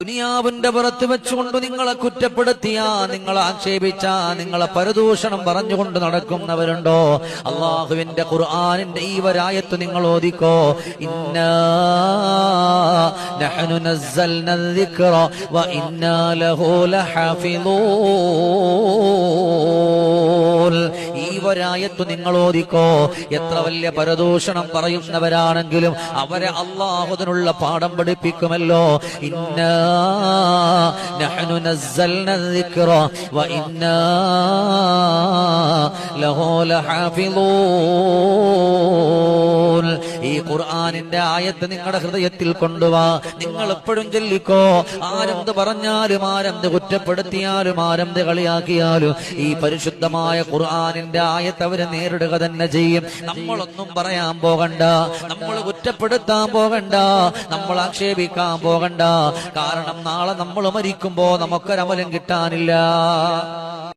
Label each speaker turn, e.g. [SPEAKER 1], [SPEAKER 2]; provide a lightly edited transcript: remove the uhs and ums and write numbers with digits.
[SPEAKER 1] ദുനിയാവിന്റെ പുറത്ത് വെച്ചുകൊണ്ട് നിങ്ങളെ കുറ്റപ്പെടുത്തിയ, നിങ്ങളെ ആക്ഷേപിച്ച, നിങ്ങളെ പരദൂഷണം പറഞ്ഞുകൊണ്ട് നടക്കുന്നവരുണ്ടോ? അള്ളാഹുവിന്റെ ഖുർആനിന്റെ ഈ വരായത്ത് നിങ്ങൾ ഓദിക്കോ. ഇന്നാ നഹ്നു നസ്സൽന الذിക്റ വഇന്നാ ലഹു ലഹാഫിളൂൻ. ഈ വരായത്ത് നിങ്ങൾ ഓദിക്കോ. എത്ര വലിയ പരദൂഷണം പറയുന്നവരാണെങ്കിലും അവരെ അള്ളാഹു അതിനുള്ള പാഠം പഠിപ്പിക്കുമല്ലോ. ഇന്നാ നഹ്നു നസ്സൽന الذിക്റ വഇന്നാ ലഹു ലഹാഫിളൂൻ. ഈ ഖുർആനിന്റെ ആയത്ത് നിങ്ങളുടെ ഹൃദയത്തിൽ കൊണ്ടുവാ. നിങ്ങൾ എപ്പോഴും ചൊല്ലിക്കോ. ആരെന്ത് പറഞ്ഞാലും, ആരെന്ത് കുറ്റപ്പെടുത്തിയാലും, ആരെന്ത് കളിയാക്കിയാലും ഈ പരിശുദ്ധമായ ഖുർആനിന്റെ ആയത്ത് അവരെ നേരിടുക തന്നെ ചെയ്യും. നമ്മളൊന്നും പറയാൻ പോകണ്ട, നമ്മൾ കുറ്റപ്പെടുത്താൻ പോകണ്ട, നമ്മൾ ആക്ഷേപിക്കാൻ പോകണ്ട. കാരണം നാളെ നമ്മൾ മരിക്കുമ്പോ നമുക്കൊരമലും കിട്ടാനില്ല.